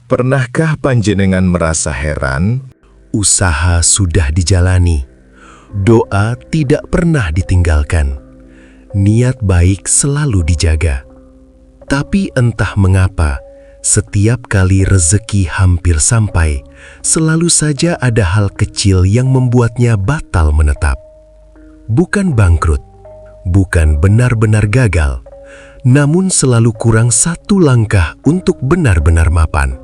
Pernahkah panjenengan merasa heran? Usaha sudah dijalani, doa tidak pernah ditinggalkan, niat baik selalu dijaga. Tapi entah mengapa, setiap kali rezeki hampir sampai, selalu saja ada hal kecil yang membuatnya batal menetap. Bukan bangkrut, bukan benar-benar gagal, namun selalu kurang satu langkah untuk benar-benar mapan.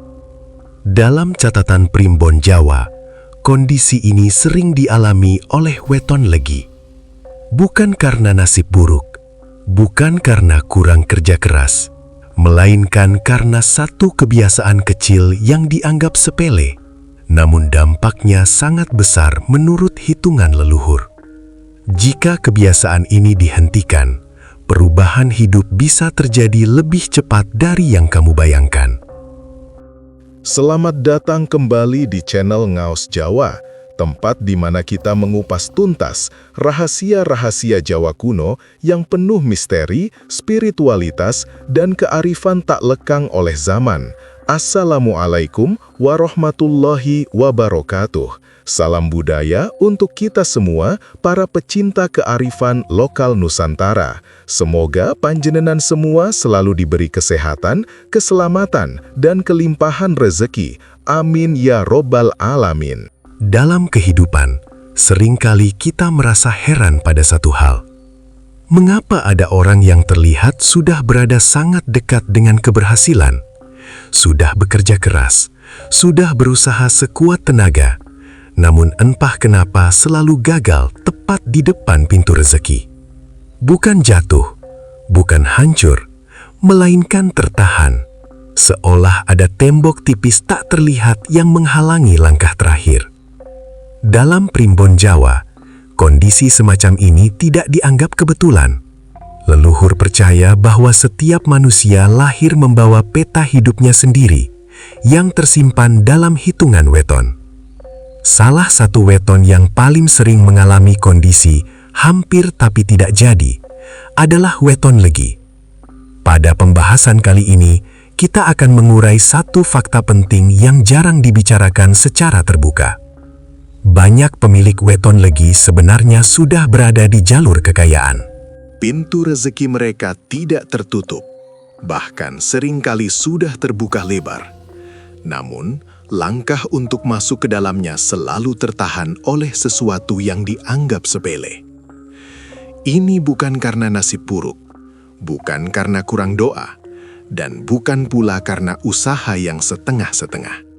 Dalam catatan Primbon Jawa, kondisi ini sering dialami oleh weton legi. Bukan karena nasib buruk, bukan karena kurang kerja keras, melainkan karena satu kebiasaan kecil yang dianggap sepele, namun dampaknya sangat besar menurut hitungan leluhur. Jika kebiasaan ini dihentikan, perubahan hidup bisa terjadi lebih cepat dari yang kamu bayangkan. Selamat datang kembali di channel Ngaos Jawa, tempat di mana kita mengupas tuntas rahasia-rahasia Jawa kuno yang penuh misteri, spiritualitas, dan kearifan tak lekang oleh zaman. Assalamualaikum warahmatullahi wabarakatuh. Salam budaya untuk kita semua, para pecinta kearifan lokal Nusantara. Semoga panjenengan semua selalu diberi kesehatan, keselamatan, dan kelimpahan rezeki. Amin ya robbal alamin. Dalam kehidupan, seringkali kita merasa heran pada satu hal. Mengapa ada orang yang terlihat sudah berada sangat dekat dengan keberhasilan, sudah bekerja keras, sudah berusaha sekuat tenaga, namun entah kenapa selalu gagal tepat di depan pintu rezeki. Bukan jatuh, bukan hancur, melainkan tertahan, seolah ada tembok tipis tak terlihat yang menghalangi langkah terakhir. Dalam Primbon Jawa, kondisi semacam ini tidak dianggap kebetulan. Leluhur percaya bahwa setiap manusia lahir membawa peta hidupnya sendiri yang tersimpan dalam hitungan weton. Salah satu weton yang paling sering mengalami kondisi hampir tapi tidak jadi adalah weton legi. Pada pembahasan kali ini, kita akan mengurai satu fakta penting yang jarang dibicarakan secara terbuka. Banyak pemilik weton legi sebenarnya sudah berada di jalur kekayaan. Pintu rezeki mereka tidak tertutup, bahkan seringkali sudah terbuka lebar. Namun, langkah untuk masuk ke dalamnya selalu tertahan oleh sesuatu yang dianggap sepele. Ini bukan karena nasib buruk, bukan karena kurang doa, dan bukan pula karena usaha yang setengah-setengah.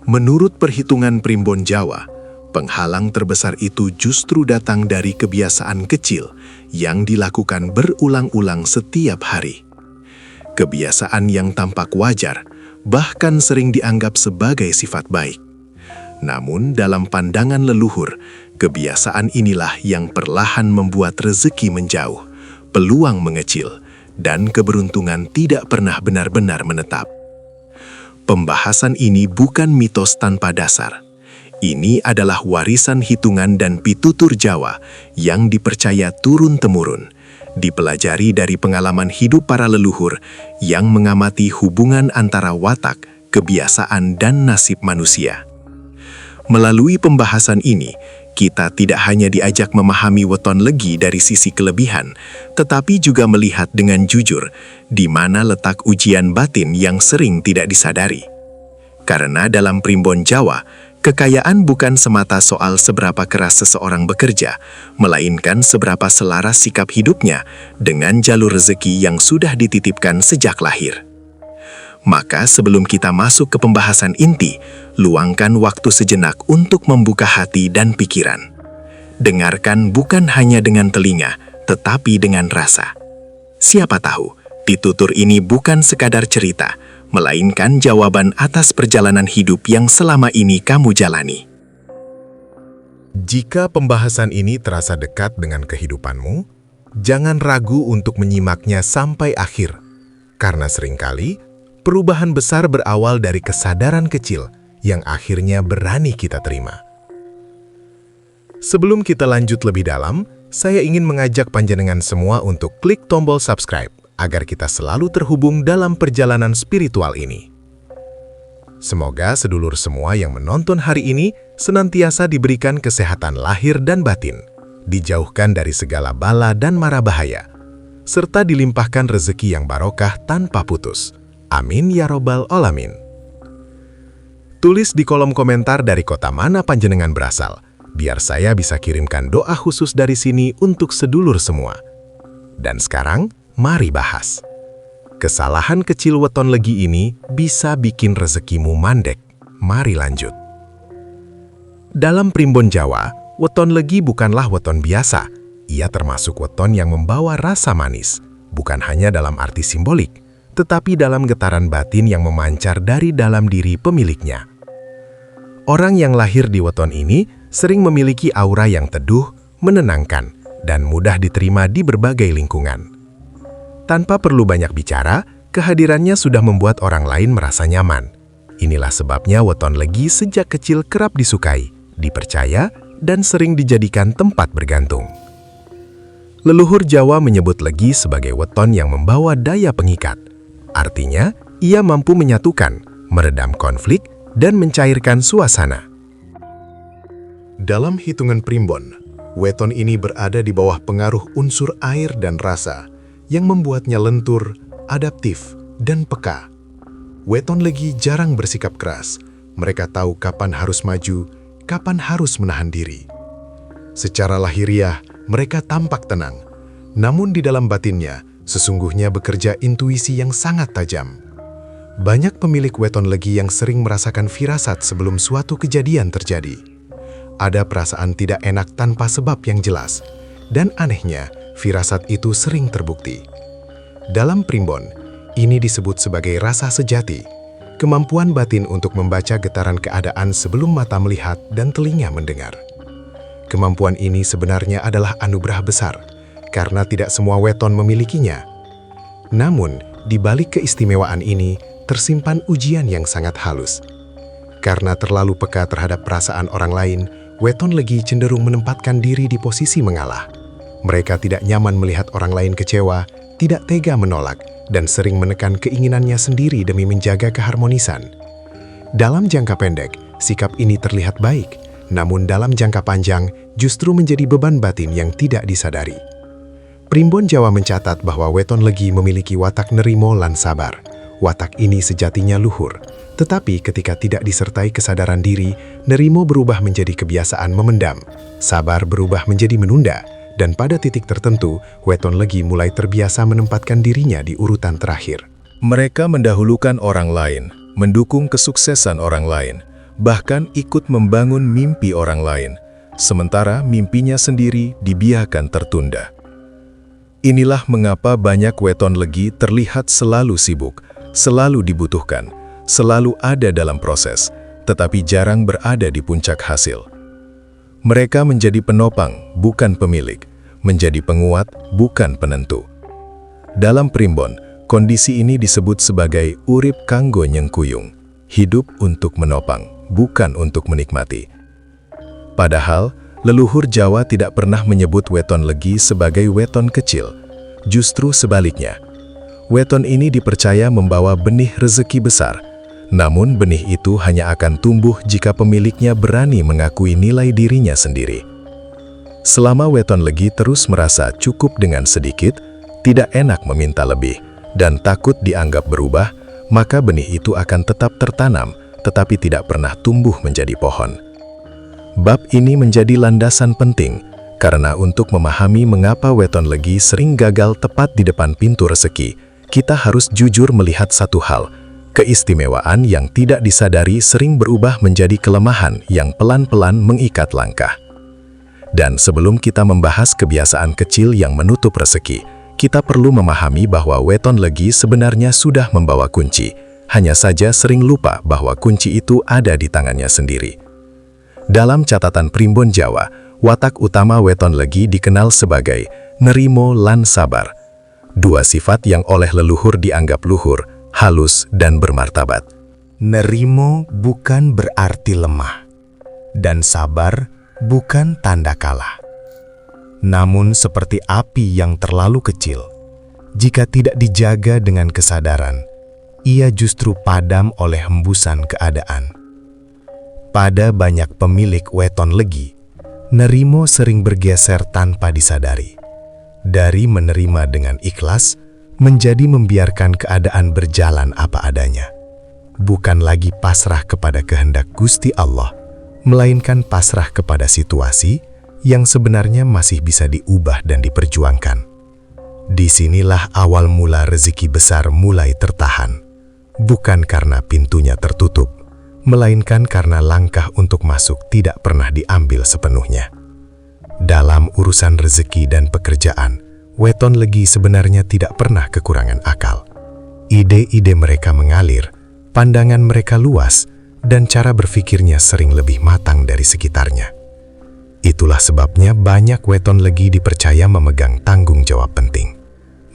Menurut perhitungan Primbon Jawa, penghalang terbesar itu justru datang dari kebiasaan kecil yang dilakukan berulang-ulang setiap hari. Kebiasaan yang tampak wajar, bahkan sering dianggap sebagai sifat baik. Namun dalam pandangan leluhur, kebiasaan inilah yang perlahan membuat rezeki menjauh, peluang mengecil, dan keberuntungan tidak pernah benar-benar menetap. Pembahasan ini bukan mitos tanpa dasar. Ini adalah warisan hitungan dan pitutur Jawa yang dipercaya turun-temurun, dipelajari dari pengalaman hidup para leluhur yang mengamati hubungan antara watak, kebiasaan, dan nasib manusia. Melalui pembahasan ini, kita tidak hanya diajak memahami weton legi dari sisi kelebihan, tetapi juga melihat dengan jujur di mana letak ujian batin yang sering tidak disadari. Karena dalam Primbon Jawa, kekayaan bukan semata soal seberapa keras seseorang bekerja, melainkan seberapa selaras sikap hidupnya dengan jalur rezeki yang sudah dititipkan sejak lahir. Maka sebelum kita masuk ke pembahasan inti, luangkan waktu sejenak untuk membuka hati dan pikiran. Dengarkan bukan hanya dengan telinga, tetapi dengan rasa. Siapa tahu, pitutur ini bukan sekadar cerita, melainkan jawaban atas perjalanan hidup yang selama ini kamu jalani. Jika pembahasan ini terasa dekat dengan kehidupanmu, jangan ragu untuk menyimaknya sampai akhir, karena seringkali perubahan besar berawal dari kesadaran kecil yang akhirnya berani kita terima. Sebelum kita lanjut lebih dalam, saya ingin mengajak panjenengan semua untuk klik tombol subscribe agar kita selalu terhubung dalam perjalanan spiritual ini. Semoga sedulur semua yang menonton hari ini senantiasa diberikan kesehatan lahir dan batin, dijauhkan dari segala bala dan mara bahaya, serta dilimpahkan rezeki yang barokah tanpa putus. Amin ya robbal alamin. Tulis di kolom komentar dari kota mana panjenengan berasal, biar saya bisa kirimkan doa khusus dari sini untuk sedulur semua. Dan sekarang, mari bahas. Kesalahan kecil weton legi ini bisa bikin rezekimu mandek. Mari lanjut. Dalam primbon Jawa, weton legi bukanlah weton biasa. Ia termasuk weton yang membawa rasa manis, bukan hanya dalam arti simbolik, tetapi dalam getaran batin yang memancar dari dalam diri pemiliknya. Orang yang lahir di weton ini sering memiliki aura yang teduh, menenangkan, dan mudah diterima di berbagai lingkungan. Tanpa perlu banyak bicara, kehadirannya sudah membuat orang lain merasa nyaman. Inilah sebabnya weton legi sejak kecil kerap disukai, dipercaya, dan sering dijadikan tempat bergantung. Leluhur Jawa menyebut legi sebagai weton yang membawa daya pengikat. Artinya, ia mampu menyatukan, meredam konflik, dan mencairkan suasana. Dalam hitungan primbon, weton ini berada di bawah pengaruh unsur air dan rasa yang membuatnya lentur, adaptif, dan peka. Weton legi jarang bersikap keras. Mereka tahu kapan harus maju, kapan harus menahan diri. Secara lahiriah, mereka tampak tenang. Namun di dalam batinnya, sesungguhnya bekerja intuisi yang sangat tajam. Banyak pemilik weton legi yang sering merasakan firasat sebelum suatu kejadian terjadi. Ada perasaan tidak enak tanpa sebab yang jelas. Dan anehnya, firasat itu sering terbukti. Dalam primbon, ini disebut sebagai rasa sejati, kemampuan batin untuk membaca getaran keadaan sebelum mata melihat dan telinga mendengar. Kemampuan ini sebenarnya adalah anugerah besar, karena tidak semua weton memilikinya. Namun, di balik keistimewaan ini, tersimpan ujian yang sangat halus. Karena terlalu peka terhadap perasaan orang lain, weton legi cenderung menempatkan diri di posisi mengalah. Mereka tidak nyaman melihat orang lain kecewa, tidak tega menolak, dan sering menekan keinginannya sendiri demi menjaga keharmonisan. Dalam jangka pendek, sikap ini terlihat baik, namun dalam jangka panjang justru menjadi beban batin yang tidak disadari. Primbon Jawa mencatat bahwa weton legi memiliki watak nerimo lan sabar. Watak ini sejatinya luhur, tetapi ketika tidak disertai kesadaran diri, nerimo berubah menjadi kebiasaan memendam, sabar berubah menjadi menunda, dan pada titik tertentu, weton legi mulai terbiasa menempatkan dirinya di urutan terakhir. Mereka mendahulukan orang lain, mendukung kesuksesan orang lain, bahkan ikut membangun mimpi orang lain, sementara mimpinya sendiri dibiarkan tertunda. Inilah mengapa banyak weton legi terlihat selalu sibuk, selalu dibutuhkan, selalu ada dalam proses, tetapi jarang berada di puncak hasil. Mereka menjadi penopang, bukan pemilik, menjadi penguat, bukan penentu. Dalam primbon, kondisi ini disebut sebagai urip kanggo nyengkuyung, hidup untuk menopang, bukan untuk menikmati. Padahal, leluhur Jawa tidak pernah menyebut weton legi sebagai weton kecil. Justru sebaliknya, weton ini dipercaya membawa benih rezeki besar. Namun benih itu hanya akan tumbuh jika pemiliknya berani mengakui nilai dirinya sendiri. Selama weton legi terus merasa cukup dengan sedikit, tidak enak meminta lebih, dan takut dianggap berubah, maka benih itu akan tetap tertanam, tetapi tidak pernah tumbuh menjadi pohon. Bab ini menjadi landasan penting, karena untuk memahami mengapa weton legi sering gagal tepat di depan pintu rezeki, kita harus jujur melihat satu hal. Keistimewaan yang tidak disadari sering berubah menjadi kelemahan yang pelan-pelan mengikat langkah. Dan sebelum kita membahas kebiasaan kecil yang menutup rezeki, kita perlu memahami bahwa weton legi sebenarnya sudah membawa kunci, hanya saja sering lupa bahwa kunci itu ada di tangannya sendiri. Dalam catatan primbon Jawa, watak utama weton legi dikenal sebagai nerimo lan sabar, dua sifat yang oleh leluhur dianggap luhur, halus, dan bermartabat. Nerimo bukan berarti lemah, dan sabar bukan tanda kalah. Namun seperti api yang terlalu kecil, jika tidak dijaga dengan kesadaran, ia justru padam oleh hembusan keadaan. Pada banyak pemilik weton legi, nerimo sering bergeser tanpa disadari. Dari menerima dengan ikhlas, menjadi membiarkan keadaan berjalan apa adanya. Bukan lagi pasrah kepada kehendak Gusti Allah, melainkan pasrah kepada situasi yang sebenarnya masih bisa diubah dan diperjuangkan. Disinilah awal mula rezeki besar mulai tertahan, bukan karena pintunya tertutup, melainkan karena langkah untuk masuk tidak pernah diambil sepenuhnya. Dalam urusan rezeki dan pekerjaan, weton legi sebenarnya tidak pernah kekurangan akal. Ide-ide mereka mengalir, pandangan mereka luas, dan cara berpikirnya sering lebih matang dari sekitarnya. Itulah sebabnya banyak weton legi dipercaya memegang tanggung jawab penting.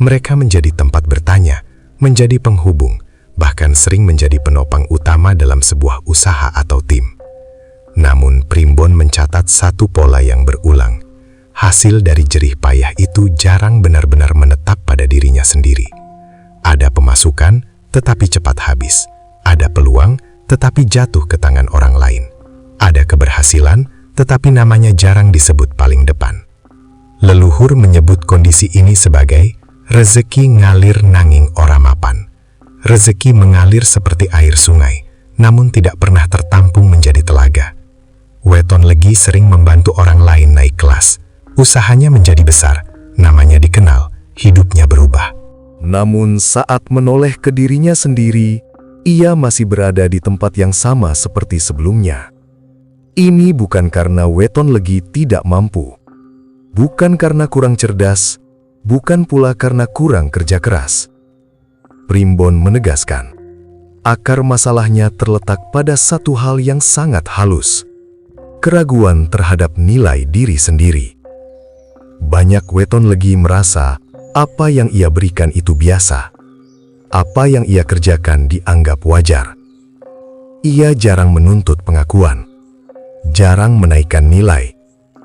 Mereka menjadi tempat bertanya, menjadi penghubung, bahkan sering menjadi penopang utama dalam sebuah usaha atau tim. Namun Primbon mencatat satu pola yang berulang. Hasil dari jerih payah itu jarang benar-benar menetap pada dirinya sendiri. Ada pemasukan, tetapi cepat habis. Ada peluang, tetapi jatuh ke tangan orang lain. Ada keberhasilan, tetapi namanya jarang disebut paling depan. Leluhur menyebut kondisi ini sebagai rezeki ngalir nanging ora mapan. Rezeki mengalir seperti air sungai, namun tidak pernah tertampung menjadi telaga. Weton legi sering membantu orang lain naik kelas. Usahanya menjadi besar, namanya dikenal, hidupnya berubah. Namun saat menoleh ke dirinya sendiri, ia masih berada di tempat yang sama seperti sebelumnya. Ini bukan karena weton legi tidak mampu, bukan karena kurang cerdas, bukan pula karena kurang kerja keras. Primbon menegaskan, akar masalahnya terletak pada satu hal yang sangat halus, keraguan terhadap nilai diri sendiri. Banyak weton legi merasa apa yang ia berikan itu biasa, apa yang ia kerjakan dianggap wajar. Ia jarang menuntut pengakuan, jarang menaikkan nilai,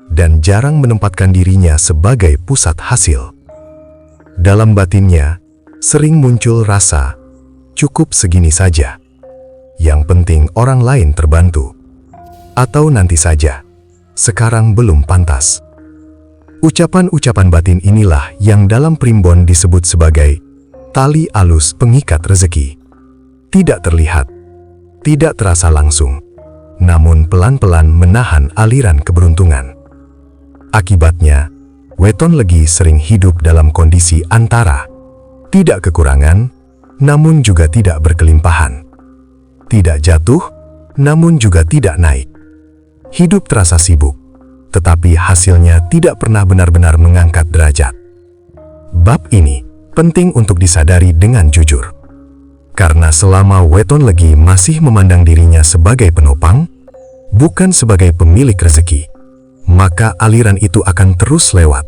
dan jarang menempatkan dirinya sebagai pusat hasil. Dalam batinnya, sering muncul rasa, cukup segini saja. Yang penting orang lain terbantu. Atau nanti saja, sekarang belum pantas. Ucapan-ucapan batin inilah yang dalam Primbon disebut sebagai tali alus pengikat rezeki. Tidak terlihat, tidak terasa langsung, namun pelan-pelan menahan aliran keberuntungan. Akibatnya, weton legi sering hidup dalam kondisi antara tidak kekurangan, namun juga tidak berkelimpahan. Tidak jatuh, namun juga tidak naik. Hidup terasa sibuk, tetapi hasilnya tidak pernah benar-benar mengangkat derajat. Bab ini penting untuk disadari dengan jujur. Karena selama weton legi masih memandang dirinya sebagai penopang, bukan sebagai pemilik rezeki, maka aliran itu akan terus lewat,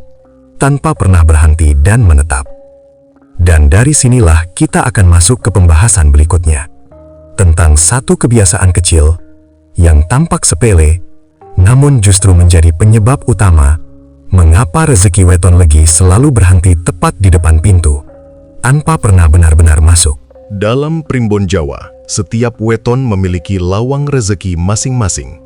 tanpa pernah berhenti dan menetap. Dan dari sinilah kita akan masuk ke pembahasan berikutnya, tentang satu kebiasaan kecil yang tampak sepele, namun justru menjadi penyebab utama mengapa rezeki weton legi selalu berhenti tepat di depan pintu, tanpa pernah benar-benar masuk. Dalam Primbon Jawa, setiap weton memiliki lawang rezeki masing-masing.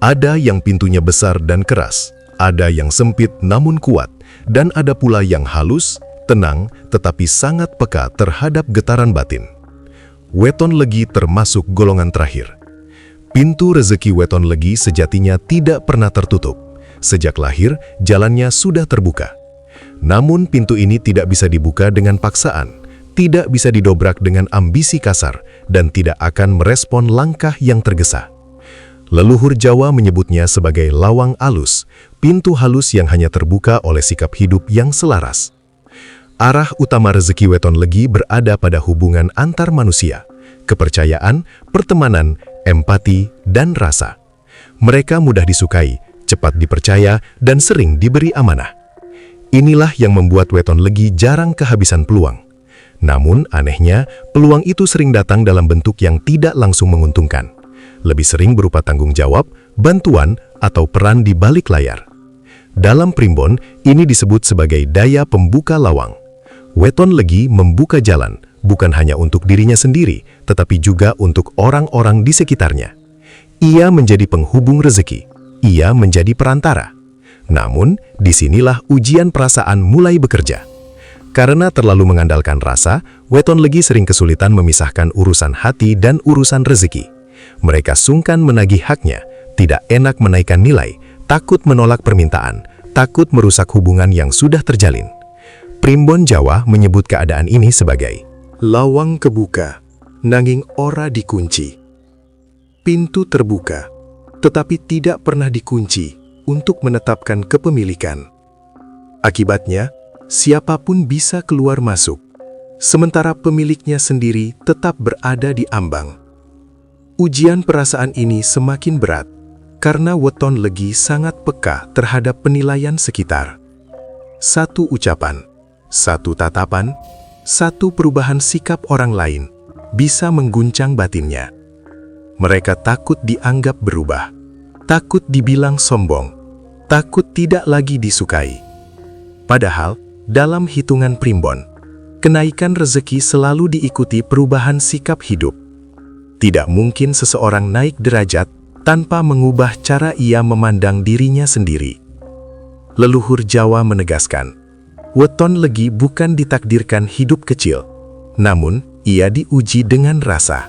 Ada yang pintunya besar dan keras, ada yang sempit namun kuat, dan ada pula yang halus, tenang, tetapi sangat peka terhadap getaran batin. Weton legi termasuk golongan terakhir. Pintu rezeki weton legi sejatinya tidak pernah tertutup. Sejak lahir, jalannya sudah terbuka. Namun pintu ini tidak bisa dibuka dengan paksaan, tidak bisa didobrak dengan ambisi kasar, dan tidak akan merespon langkah yang tergesa. Leluhur Jawa menyebutnya sebagai lawang alus, pintu halus yang hanya terbuka oleh sikap hidup yang selaras. Arah utama rezeki weton legi berada pada hubungan antar manusia, kepercayaan, pertemanan, empati, dan rasa. Mereka mudah disukai, cepat dipercaya, dan sering diberi amanah. Inilah yang membuat weton legi jarang kehabisan peluang. Namun, anehnya, peluang itu sering datang dalam bentuk yang tidak langsung menguntungkan. Lebih sering berupa tanggung jawab, bantuan, atau peran di balik layar. Dalam Primbon, ini disebut sebagai daya pembuka lawang. Weton legi membuka jalan, bukan hanya untuk dirinya sendiri, tetapi juga untuk orang-orang di sekitarnya. Ia menjadi penghubung rezeki, ia menjadi perantara. Namun, disinilah ujian perasaan mulai bekerja. Karena terlalu mengandalkan rasa, weton legi sering kesulitan memisahkan urusan hati dan urusan rezeki. Mereka sungkan menagih haknya, tidak enak menaikkan nilai, takut menolak permintaan, takut merusak hubungan yang sudah terjalin. Primbon Jawa menyebut keadaan ini sebagai lawang kebuka, nanging ora dikunci. Pintu terbuka, tetapi tidak pernah dikunci untuk menetapkan kepemilikan. Akibatnya, siapapun bisa keluar masuk, sementara pemiliknya sendiri tetap berada di ambang. Ujian perasaan ini semakin berat, karena weton legi sangat peka terhadap penilaian sekitar. Satu ucapan, satu tatapan, satu perubahan sikap orang lain bisa mengguncang batinnya. Mereka takut dianggap berubah, takut dibilang sombong, takut tidak lagi disukai. Padahal, dalam hitungan primbon, kenaikan rezeki selalu diikuti perubahan sikap hidup. Tidak mungkin seseorang naik derajat tanpa mengubah cara ia memandang dirinya sendiri. Leluhur Jawa menegaskan, weton legi bukan ditakdirkan hidup kecil, namun ia diuji dengan rasa.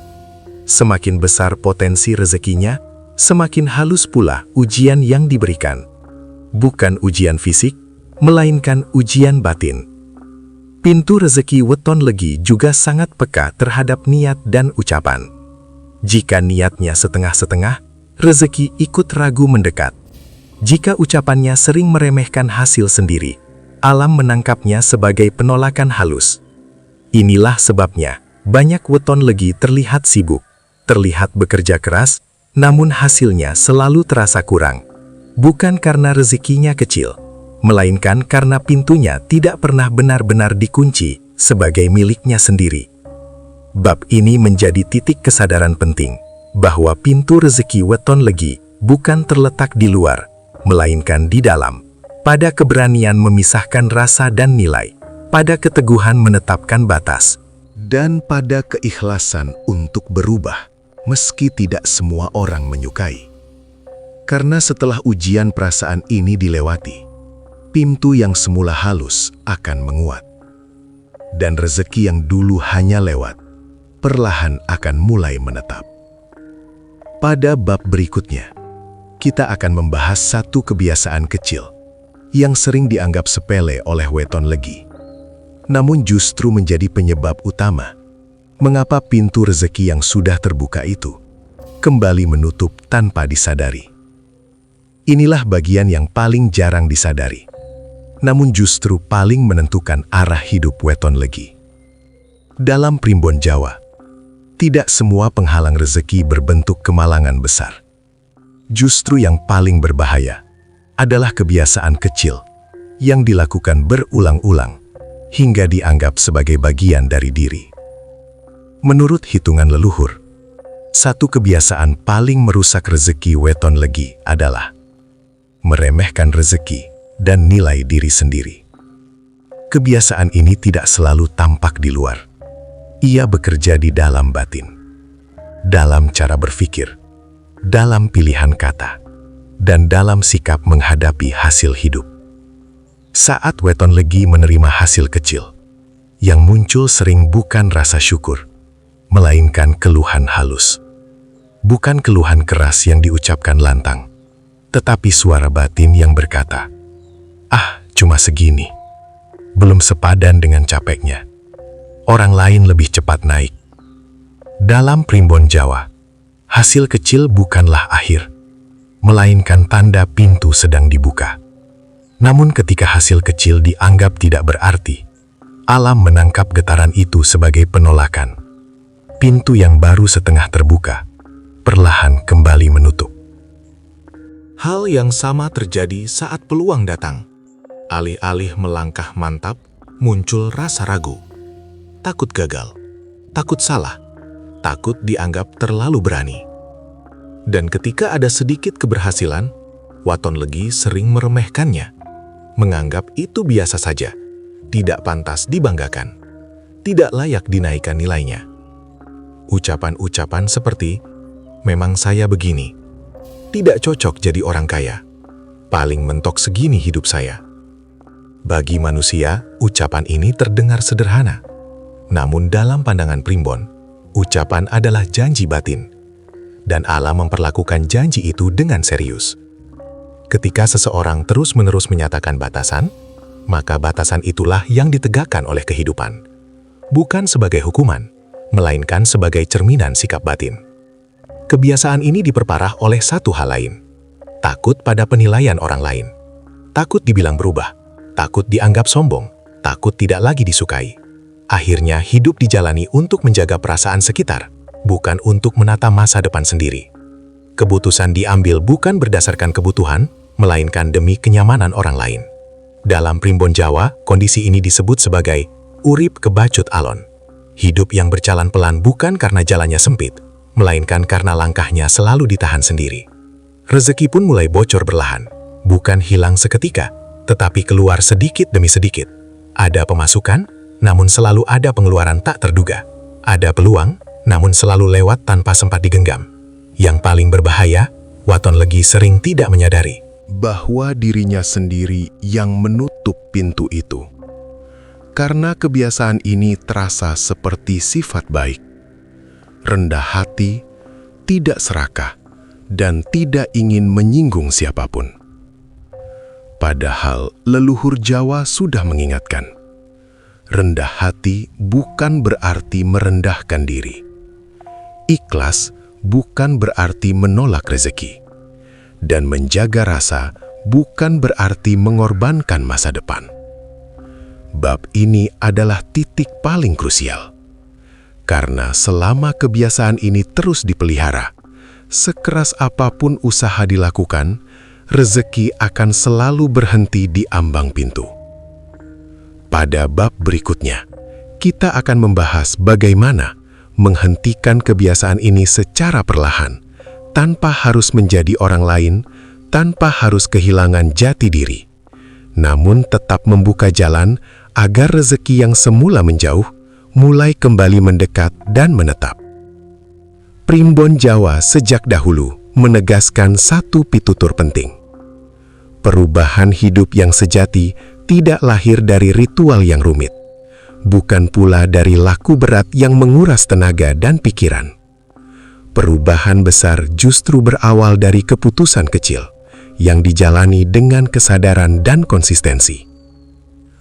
Semakin besar potensi rezekinya, semakin halus pula ujian yang diberikan. Bukan ujian fisik, melainkan ujian batin. Pintu rezeki weton legi juga sangat peka terhadap niat dan ucapan. Jika niatnya setengah-setengah, rezeki ikut ragu mendekat. Jika ucapannya sering meremehkan hasil sendiri, alam menangkapnya sebagai penolakan halus. Inilah sebabnya, banyak weton legi terlihat sibuk, terlihat bekerja keras, namun hasilnya selalu terasa kurang. Bukan karena rezekinya kecil, melainkan karena pintunya tidak pernah benar-benar dikunci sebagai miliknya sendiri. Bab ini menjadi titik kesadaran penting, bahwa pintu rezeki weton legi bukan terletak di luar, melainkan di dalam, pada keberanian memisahkan rasa dan nilai, pada keteguhan menetapkan batas, dan pada keikhlasan untuk berubah, meski tidak semua orang menyukai. Karena setelah ujian perasaan ini dilewati, pintu yang semula halus akan menguat. Dan rezeki yang dulu hanya lewat, perlahan akan mulai menetap. Pada bab berikutnya, kita akan membahas satu kebiasaan kecil yang sering dianggap sepele oleh weton legi, namun justru menjadi penyebab utama mengapa pintu rezeki yang sudah terbuka itu kembali menutup tanpa disadari. Inilah bagian yang paling jarang disadari, namun justru paling menentukan arah hidup weton legi. Dalam primbon Jawa, tidak semua penghalang rezeki berbentuk kemalangan besar. Justru yang paling berbahaya adalah kebiasaan kecil yang dilakukan berulang-ulang hingga dianggap sebagai bagian dari diri. Menurut hitungan leluhur, satu kebiasaan paling merusak rezeki weton legi adalah meremehkan rezeki dan nilai diri sendiri. Kebiasaan ini tidak selalu tampak di luar. Ia bekerja di dalam batin, dalam cara berpikir, dalam pilihan kata, dan dalam sikap menghadapi hasil hidup. Saat weton legi menerima hasil kecil, yang muncul sering bukan rasa syukur, melainkan keluhan halus. Bukan keluhan keras yang diucapkan lantang, tetapi suara batin yang berkata, "Ah, cuma segini." Belum sepadan dengan capeknya. Orang lain lebih cepat naik. Dalam primbon Jawa, hasil kecil bukanlah akhir, melainkan tanda pintu sedang dibuka. Namun ketika hasil kecil dianggap tidak berarti, alam menangkap getaran itu sebagai penolakan. Pintu yang baru setengah terbuka, perlahan kembali menutup. Hal yang sama terjadi saat peluang datang. Alih-alih melangkah mantap, muncul rasa ragu. Takut gagal, takut salah, takut dianggap terlalu berani. Dan ketika ada sedikit keberhasilan, weton legi sering meremehkannya, menganggap itu biasa saja, tidak pantas dibanggakan. tidak layak dinaikkan nilainya. Ucapan-ucapan seperti, "Memang saya begini, tidak cocok jadi orang kaya, paling mentok segini hidup saya." Bagi manusia, ucapan ini terdengar sederhana. Namun dalam pandangan primbon, ucapan adalah janji batin. Dan Allah memperlakukan janji itu dengan serius. Ketika seseorang terus-menerus menyatakan batasan, maka batasan itulah yang ditegakkan oleh kehidupan. Bukan sebagai hukuman, melainkan sebagai cerminan sikap batin. Kebiasaan ini diperparah oleh satu hal lain. Takut pada penilaian orang lain. Takut dibilang berubah. Takut dianggap sombong. Takut tidak lagi disukai. Akhirnya hidup dijalani untuk menjaga perasaan sekitar, bukan untuk menata masa depan sendiri. Keputusan diambil bukan berdasarkan kebutuhan, melainkan demi kenyamanan orang lain. Dalam primbon Jawa, kondisi ini disebut sebagai urip kebacut alon. Hidup yang berjalan pelan bukan karena jalannya sempit, melainkan karena langkahnya selalu ditahan sendiri. Rezeki pun mulai bocor perlahan, bukan hilang seketika, tetapi keluar sedikit demi sedikit. Ada pemasukan, namun selalu ada pengeluaran tak terduga. Ada peluang, namun selalu lewat tanpa sempat digenggam. Yang paling berbahaya, Waton Legi sering tidak menyadari bahwa dirinya sendiri yang menutup pintu itu. Karena kebiasaan ini terasa seperti sifat baik, rendah hati, tidak serakah, dan tidak ingin menyinggung siapapun. Padahal leluhur Jawa sudah mengingatkan, rendah hati bukan berarti merendahkan diri. Ikhlas bukan berarti menolak rezeki. Dan menjaga rasa bukan berarti mengorbankan masa depan. Bab ini adalah titik paling krusial. Karena selama kebiasaan ini terus dipelihara, sekeras apapun usaha dilakukan, rezeki akan selalu berhenti di ambang pintu. Pada bab berikutnya, kita akan membahas bagaimana menghentikan kebiasaan ini secara perlahan, tanpa harus menjadi orang lain, tanpa harus kehilangan jati diri, namun tetap membuka jalan agar rezeki yang semula menjauh, mulai kembali mendekat dan menetap. Primbon Jawa sejak dahulu menegaskan satu pitutur penting. Perubahan hidup yang sejati tidak lahir dari ritual yang rumit, bukan pula dari laku berat yang menguras tenaga dan pikiran. Perubahan besar justru berawal dari keputusan kecil yang dijalani dengan kesadaran dan konsistensi.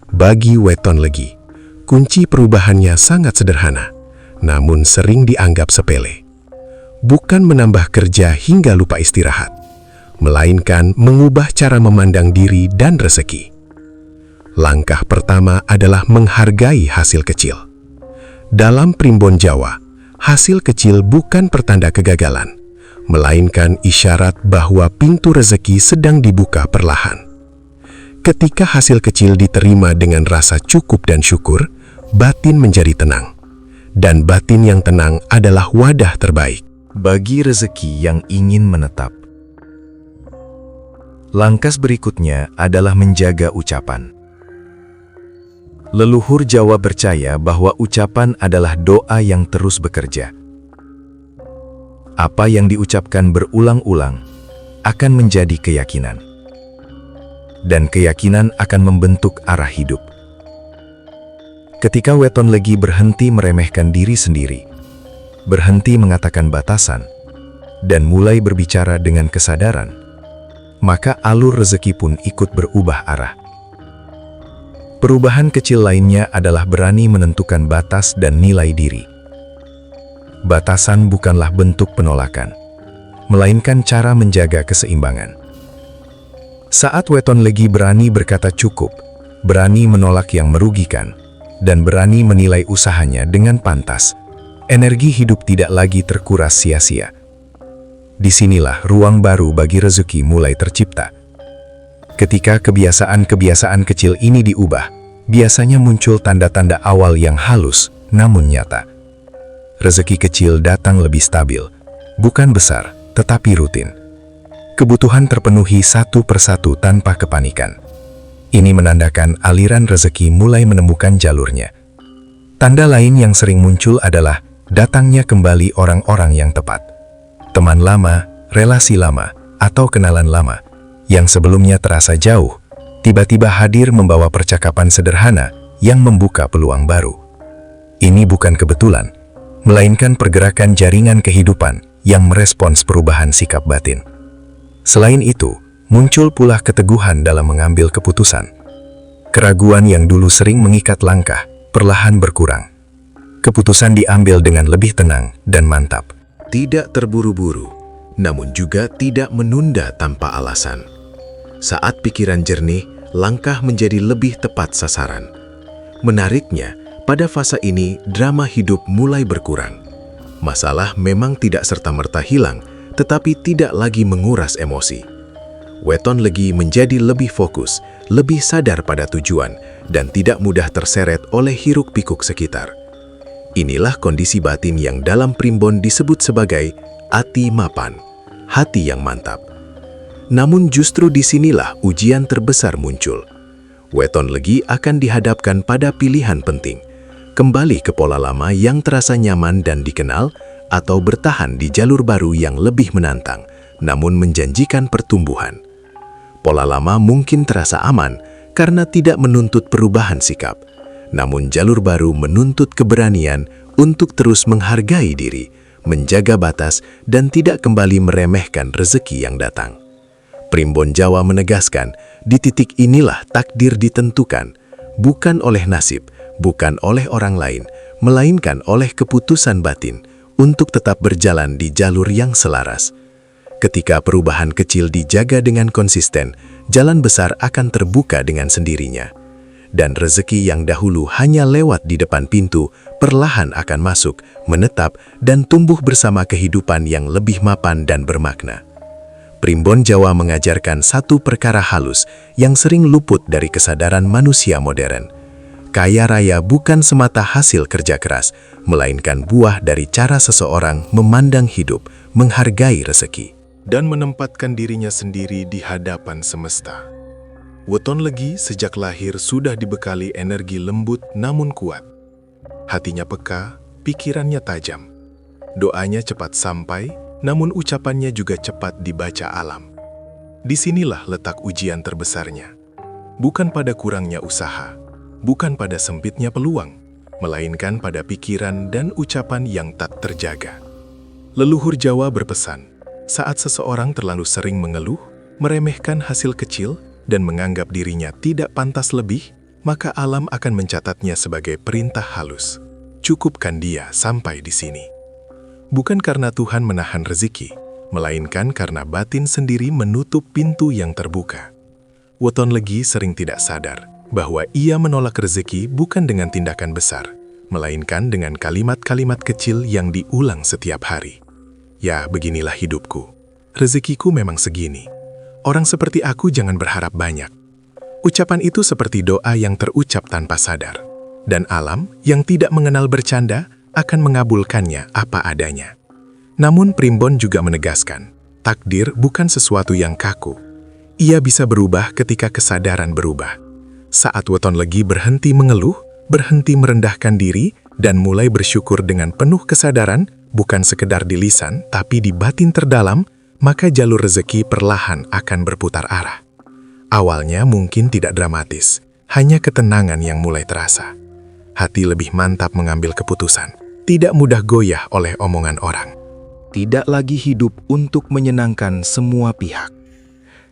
Bagi Weton Legi, kunci perubahannya sangat sederhana, namun sering dianggap sepele. Bukan menambah kerja hingga lupa istirahat, melainkan mengubah cara memandang diri dan rezeki. Langkah pertama adalah menghargai hasil kecil. Dalam primbon Jawa, hasil kecil bukan pertanda kegagalan, melainkan isyarat bahwa pintu rezeki sedang dibuka perlahan. Ketika hasil kecil diterima dengan rasa cukup dan syukur, batin menjadi tenang. Dan batin yang tenang adalah wadah terbaik bagi rezeki yang ingin menetap. Langkah berikutnya adalah menjaga ucapan. Leluhur Jawa percaya bahwa ucapan adalah doa yang terus bekerja. Apa yang diucapkan berulang-ulang akan menjadi keyakinan. Dan keyakinan akan membentuk arah hidup. Ketika Weton Legi berhenti meremehkan diri sendiri, berhenti mengatakan batasan, dan mulai berbicara dengan kesadaran, maka alur rezeki pun ikut berubah arah. Perubahan kecil lainnya adalah berani menentukan batas dan nilai diri. Batasan bukanlah bentuk penolakan, melainkan cara menjaga keseimbangan. Saat Weton Legi berani berkata cukup, berani menolak yang merugikan, dan berani menilai usahanya dengan pantas, energi hidup tidak lagi terkuras sia-sia. Disinilah ruang baru bagi rezeki mulai tercipta. Ketika kebiasaan-kebiasaan kecil ini diubah, biasanya muncul tanda-tanda awal yang halus namun nyata. Rezeki kecil datang lebih stabil, bukan besar, tetapi rutin. Kebutuhan terpenuhi satu persatu tanpa kepanikan. Ini menandakan aliran rezeki mulai menemukan jalurnya. Tanda lain yang sering muncul adalah datangnya kembali orang-orang yang tepat. Teman lama, relasi lama, atau kenalan lama yang sebelumnya terasa jauh, tiba-tiba hadir membawa percakapan sederhana yang membuka peluang baru. Ini bukan kebetulan, melainkan pergerakan jaringan kehidupan yang merespons perubahan sikap batin. Selain itu, muncul pula keteguhan dalam mengambil keputusan. Keraguan yang dulu sering mengikat langkah perlahan berkurang. Keputusan diambil dengan lebih tenang dan mantap. Tidak terburu-buru, namun juga tidak menunda tanpa alasan. Saat pikiran jernih, langkah menjadi lebih tepat sasaran. Menariknya, pada fase ini drama hidup mulai berkurang. Masalah memang tidak serta-merta hilang, tetapi tidak lagi menguras emosi. Weton Legi menjadi lebih fokus, lebih sadar pada tujuan, dan tidak mudah terseret oleh hiruk-pikuk sekitar. Inilah kondisi batin yang dalam primbon disebut sebagai ati mapan, hati yang mantap. Namun justru disinilah ujian terbesar muncul. Weton Legi akan dihadapkan pada pilihan penting, kembali ke pola lama yang terasa nyaman dan dikenal, atau bertahan di jalur baru yang lebih menantang, namun menjanjikan pertumbuhan. Pola lama mungkin terasa aman karena tidak menuntut perubahan sikap, namun jalur baru menuntut keberanian untuk terus menghargai diri, menjaga batas, dan tidak kembali meremehkan rezeki yang datang. Primbon Jawa menegaskan, di titik inilah takdir ditentukan, bukan oleh nasib, bukan oleh orang lain, melainkan oleh keputusan batin untuk tetap berjalan di jalur yang selaras. Ketika perubahan kecil dijaga dengan konsisten, jalan besar akan terbuka dengan sendirinya. Dan rezeki yang dahulu hanya lewat di depan pintu, perlahan akan masuk, menetap, dan tumbuh bersama kehidupan yang lebih mapan dan bermakna. Primbon Jawa mengajarkan satu perkara halus yang sering luput dari kesadaran manusia modern. Kaya raya bukan semata hasil kerja keras, melainkan buah dari cara seseorang memandang hidup, menghargai rezeki, dan menempatkan dirinya sendiri di hadapan semesta. Weton Legi sejak lahir sudah dibekali energi lembut namun kuat. Hatinya peka, pikirannya tajam. Doanya cepat sampai, namun ucapannya juga cepat dibaca alam. Disinilah letak ujian terbesarnya. Bukan pada kurangnya usaha, bukan pada sempitnya peluang, melainkan pada pikiran dan ucapan yang tak terjaga. Leluhur Jawa berpesan, saat seseorang terlalu sering mengeluh, meremehkan hasil kecil, dan menganggap dirinya tidak pantas lebih, maka alam akan mencatatnya sebagai perintah halus. Cukupkan dia sampai di sini. Bukan karena Tuhan menahan rezeki, melainkan karena batin sendiri menutup pintu yang terbuka. Weton Legi sering tidak sadar bahwa ia menolak rezeki bukan dengan tindakan besar, melainkan dengan kalimat-kalimat kecil yang diulang setiap hari. Ya, beginilah hidupku. Rezekiku memang segini. Orang seperti aku jangan berharap banyak. Ucapan itu seperti doa yang terucap tanpa sadar. Dan alam yang tidak mengenal bercanda akan mengabulkannya apa adanya. Namun Primbon juga menegaskan, takdir bukan sesuatu yang kaku. Ia bisa berubah ketika kesadaran berubah. Saat Weton Legi berhenti mengeluh, berhenti merendahkan diri, dan mulai bersyukur dengan penuh kesadaran, bukan sekedar di lisan, tapi di batin terdalam, maka jalur rezeki perlahan akan berputar arah. Awalnya mungkin tidak dramatis, hanya ketenangan yang mulai terasa. Hati lebih mantap mengambil keputusan, tidak mudah goyah oleh omongan orang. Tidak lagi hidup untuk menyenangkan semua pihak.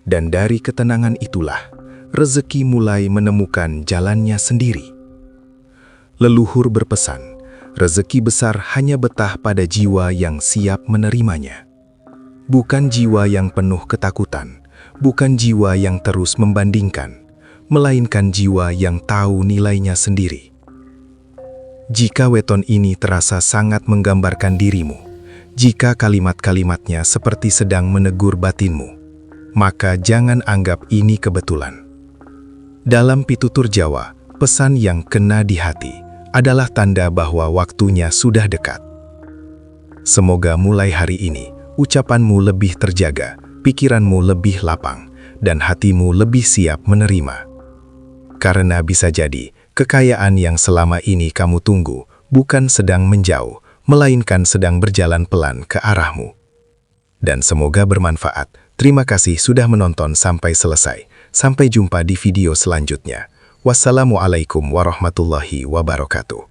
Dan dari ketenangan itulah, rezeki mulai menemukan jalannya sendiri. Leluhur berpesan, rezeki besar hanya betah pada jiwa yang siap menerimanya. Bukan jiwa yang penuh ketakutan, bukan jiwa yang terus membandingkan, melainkan jiwa yang tahu nilainya sendiri. Jika weton ini terasa sangat menggambarkan dirimu, jika kalimat-kalimatnya seperti sedang menegur batinmu, maka jangan anggap ini kebetulan. Dalam pitutur Jawa, pesan yang kena di hati adalah tanda bahwa waktunya sudah dekat. Semoga mulai hari ini, ucapanmu lebih terjaga, pikiranmu lebih lapang, dan hatimu lebih siap menerima. Karena bisa jadi, kekayaan yang selama ini kamu tunggu bukan sedang menjauh, melainkan sedang berjalan pelan ke arahmu. Dan semoga bermanfaat. Terima kasih sudah menonton sampai selesai. Sampai jumpa di video selanjutnya. Wassalamualaikum warahmatullahi wabarakatuh.